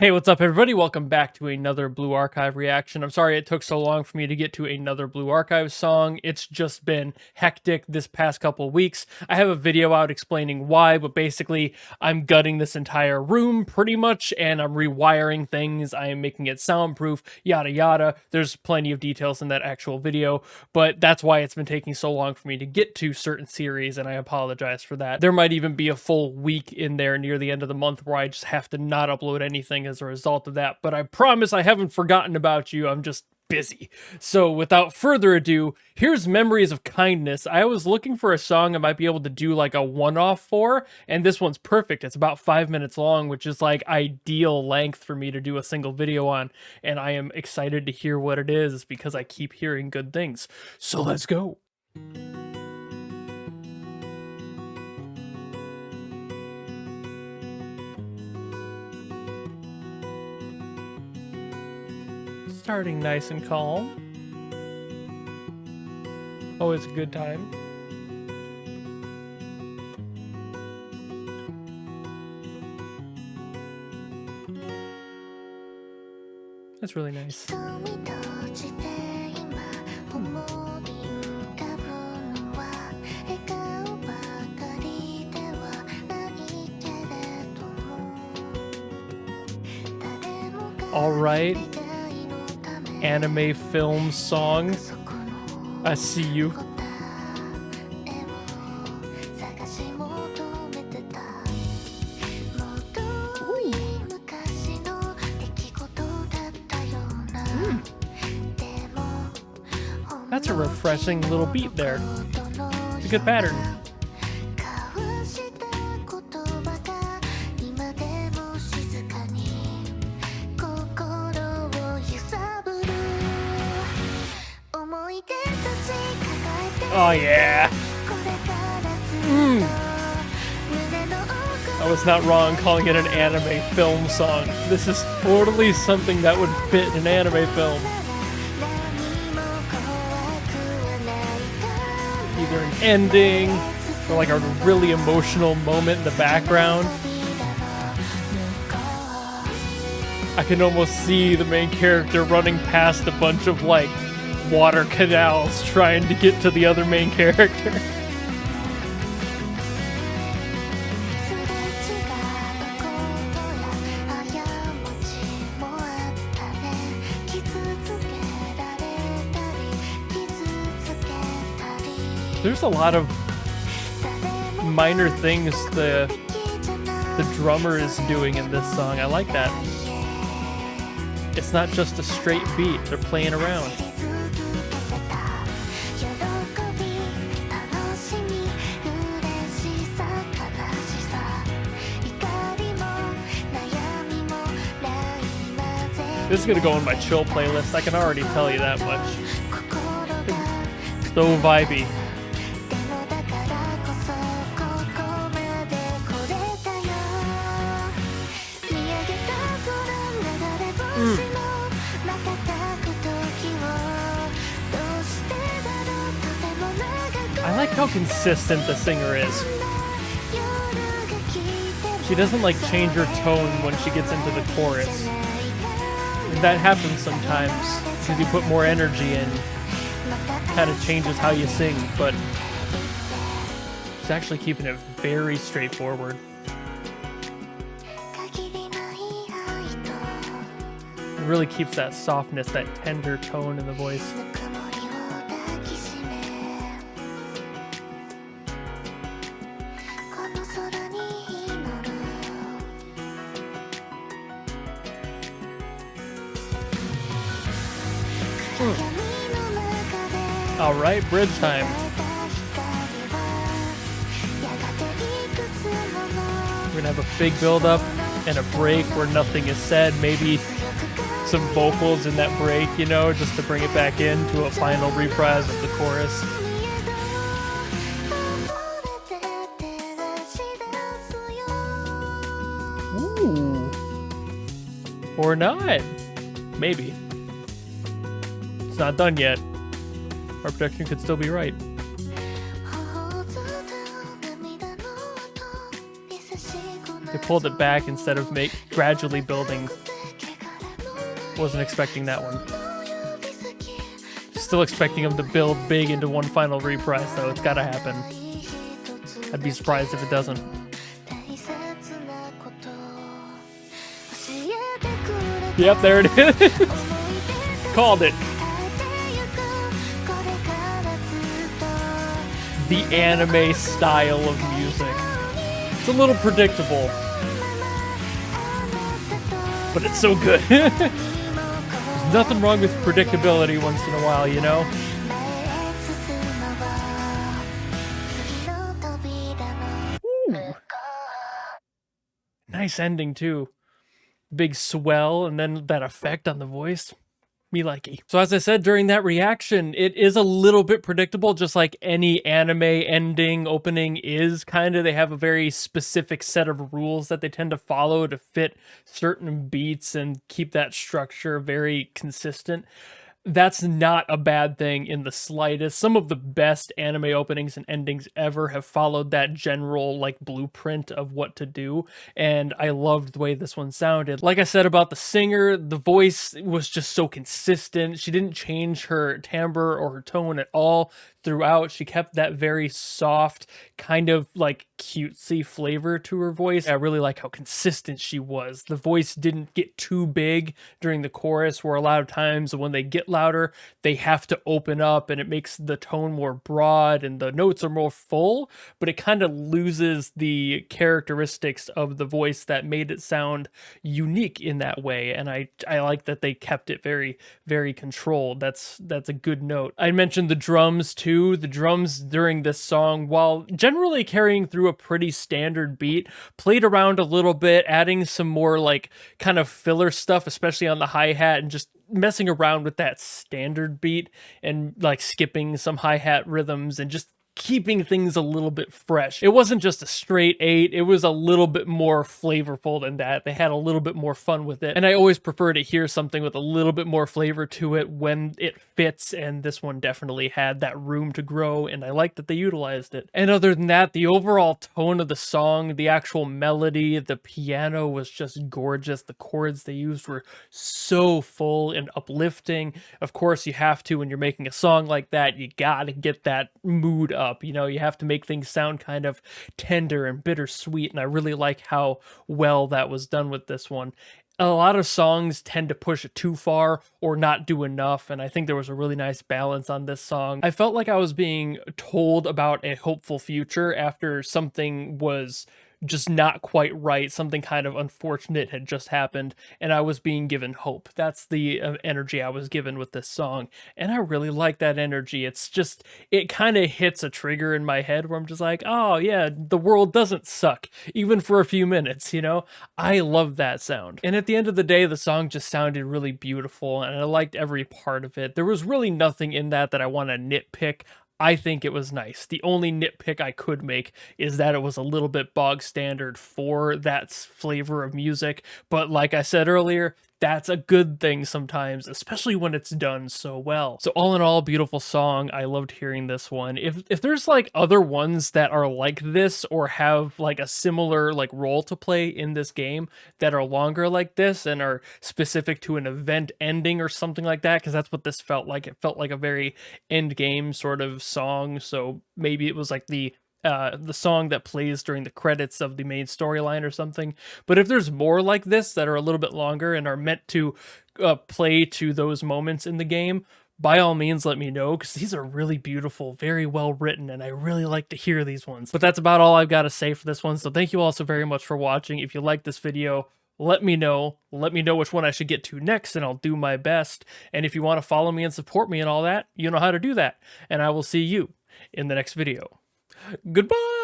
Hey, what's up, everybody? Welcome back to another Blue Archive reaction. I'm sorry it took so long for me to get to another Blue Archive song. It's just been hectic this past couple weeks. I have a video out explaining why, but basically, I'm gutting this entire room pretty much, and I'm rewiring things. I am making it soundproof, yada yada. There's plenty of details in that actual video, but that's why it's been taking so long for me to get to certain series, and I apologize for that. There might even be a full week in there near the end of the month where I just have to not upload anything as a result of that, but I promise I haven't forgotten about you. I'm just busy. So without further ado, here's Memories of Kindness. I was looking for a song I might be able to do like a one-off for, and this one's perfect. It's about 5 minutes long, which is like ideal length for me to do a single video on, and I am excited to hear what it is because I keep hearing good things. So let's go. Starting nice and calm. Always a good time. That's really nice. All right. Anime film song. I see you. That's a refreshing little beat there. It's a good pattern. Oh yeah. I was not wrong calling it an anime film song. This is totally something that would fit an anime film. Either an ending or like a really emotional moment in the background. I can almost see the main character running past a bunch of like water canals trying to get to the other main character. There's a lot of minor things the drummer is doing in this song. I like that. It's not just a straight beat, they're playing around. This is gonna go in my chill playlist, I can already tell you that much. So vibey. I like how consistent the singer is. She doesn't like change her tone when she gets into the chorus. That happens sometimes because you put more energy in, kind of changes how you sing, but she's actually keeping it very straightforward. It really keeps that softness, that tender tone in the voice. All right, bridge time. We're gonna have a big build-up and a break where nothing is said. Maybe some vocals in that break, you know, just to bring it back into a final reprise of the chorus. Ooh. Or not. Maybe. It's not done yet. Our prediction could still be right. They pulled it back instead of gradually building Wasn't expecting that one. Still expecting him to build big into one final reprise, though. It's gotta happen. I'd be surprised if it doesn't. Yep, there it is. Called it. The anime style of music. It's a little predictable, but it's so good. There's nothing wrong with predictability once in a while, you know? Ooh. Nice ending, too. Big swell, and then that effect on the voice. Me likey. So as I said during that reaction, it is a little bit predictable, just like any anime ending opening is kind of. They have a very specific set of rules that they tend to follow to fit certain beats and keep that structure very consistent. That's not a bad thing in the slightest. Some of the best anime openings and endings ever have followed that general like blueprint of what to do, and I loved the way this one sounded. Like I said about the singer, the voice was just so consistent. She didn't change her timbre or her tone at all throughout. She kept that very soft, kind of like cutesy flavor to her voice. I really like how consistent she was. The voice didn't get too big during the chorus, where a lot of times when they get louder, they have to open up and it makes the tone more broad and the notes are more full, but it kind of loses the characteristics of the voice that made it sound unique in that way. And I like that they kept it very, very controlled. That's a good note. I mentioned the drums too. The drums during this song, while generally carrying through a pretty standard beat, played around a little bit, adding some more like kind of filler stuff, especially on the hi-hat, and just messing around with that standard beat and like skipping some hi-hat rhythms and just keeping things a little bit fresh. It wasn't just a straight 8, it was a little bit more flavorful than that. They had a little bit more fun with it, and I always prefer to hear something with a little bit more flavor to it when it fits, and this one definitely had that room to grow, and I like that they utilized it. And other than that, the overall tone of the song, the actual melody, the piano was just gorgeous. The chords they used were so full and uplifting. Of course, you have to, when you're making a song like that, you gotta get that mood up. You know, you have to make things sound kind of tender and bittersweet, and I really like how well that was done with this one. A lot of songs tend to push it too far or not do enough, and I think there was a really nice balance on this song. I felt like I was being told about a hopeful future after something was just not quite right. Something kind of unfortunate had just happened, and I was being given hope. That's the energy I was given with this song, and I really like that energy. It's just, it kind of hits a trigger in my head where I'm just like, oh yeah, the world doesn't suck, even for a few minutes, you know? I love that sound. And at the end of the day, the song just sounded really beautiful, and I liked every part of it. There was really nothing in that I want to nitpick. I think it was nice. The only nitpick I could make is that it was a little bit bog standard for that flavor of music, but like I said earlier, that's a good thing sometimes, especially when it's done so well. So all in all, beautiful song. I loved hearing this one. If there's like other ones that are like this or have like a similar like role to play in this game that are longer like this and are specific to an event ending or something like that, because that's what this felt like. It felt like a very end game sort of song. So maybe it was like the song that plays during the credits of the main storyline or something. But if there's more like this that are a little bit longer and are meant to play to those moments in the game, by all means let me know, because these are really beautiful, very well written, and I really like to hear these ones. But that's about all I've got to say for this one, so thank you all so very much for watching. If you like this video, let me know which one I should get to next, and I'll do my best. And if you want to follow me and support me and all that, you know how to do that. And I will see you in the next video. Goodbye!